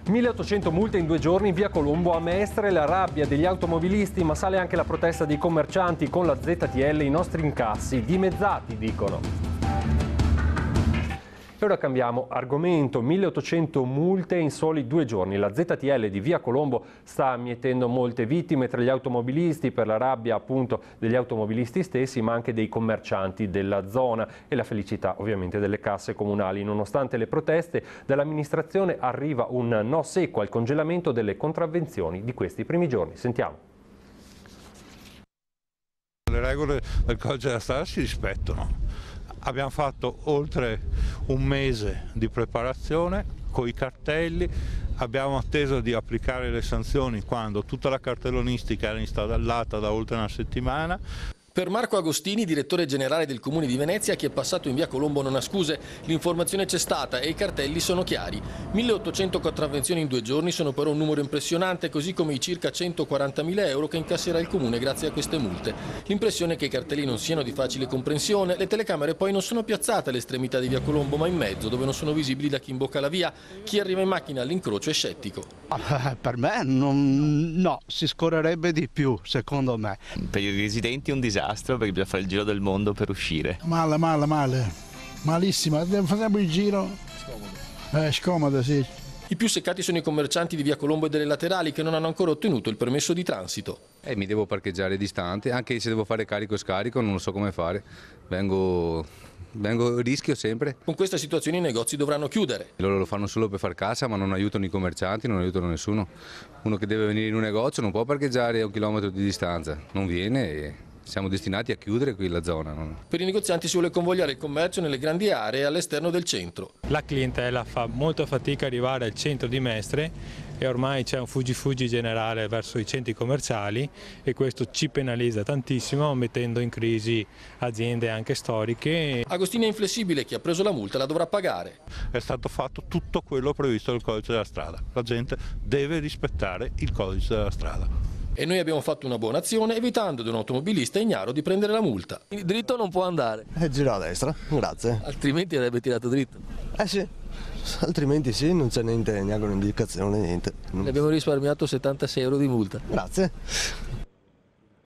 1800 multe in 2 giorni in via Colombo a Mestre, la rabbia degli automobilisti, ma sale anche la protesta dei commercianti con la ZTL, i nostri incassi dimezzati, dicono. E ora cambiamo argomento, 1800 multe in soli 2 giorni. La ZTL di via Colombo sta mietendo molte vittime tra gli automobilisti per la rabbia appunto degli automobilisti stessi, ma anche dei commercianti della zona e la felicità ovviamente delle casse comunali. Nonostante le proteste, dall'amministrazione arriva un no secco al congelamento delle contravvenzioni di questi primi giorni. Sentiamo. Le regole del codice della strada si rispettano. Abbiamo fatto oltre un mese di preparazione con i cartelli, abbiamo atteso di applicare le sanzioni quando tutta la cartellonistica era installata da oltre una settimana. Per Marco Agostini, direttore generale del Comune di Venezia, chi è passato in via Colombo non ha scuse, l'informazione c'è stata e i cartelli sono chiari. 1800 contravvenzioni in 2 giorni sono però un numero impressionante, così come i circa 140.000 euro che incasserà il Comune grazie a queste multe. L'impressione è che i cartelli non siano di facile comprensione, le telecamere poi non sono piazzate all'estremità di via Colombo ma in mezzo, dove non sono visibili da chi imbocca la via. Chi arriva in macchina all'incrocio è scettico. Per me no, si scorrerebbe di più secondo me. Per i residenti è un disastro perché bisogna fare il giro del mondo per uscire. Male, malissima, facciamo il giro. Scomodo, sì. I più seccati sono i commercianti di via Colombo e delle laterali che non hanno ancora ottenuto il permesso di transito. Mi devo parcheggiare distante, anche se devo fare carico e scarico non lo so come fare, rischio sempre. Con questa situazione i negozi dovranno chiudere. Loro lo fanno solo per far cassa, ma non aiutano i commercianti, non aiutano nessuno. Uno che deve venire in un negozio non può parcheggiare a 1 chilometro di distanza, non viene e siamo destinati a chiudere qui la zona. Per i negozianti si vuole convogliare il commercio nelle grandi aree all'esterno del centro. La clientela fa molta fatica ad arrivare al centro di Mestre e ormai c'è un fuggi generale verso i centri commerciali e questo ci penalizza tantissimo, mettendo in crisi aziende anche storiche. Agostini è inflessibile, chi ha preso la multa la dovrà pagare. È stato fatto tutto quello previsto dal codice della strada, la gente deve rispettare il codice della strada. E noi abbiamo fatto una buona azione evitando ad un automobilista ignaro di prendere la multa. Dritto non può andare. Giro a destra, grazie. Altrimenti avrebbe tirato dritto. Sì, altrimenti sì, non c'è neanche un'indicazione, niente. Ne abbiamo risparmiato 76 euro di multa. Grazie.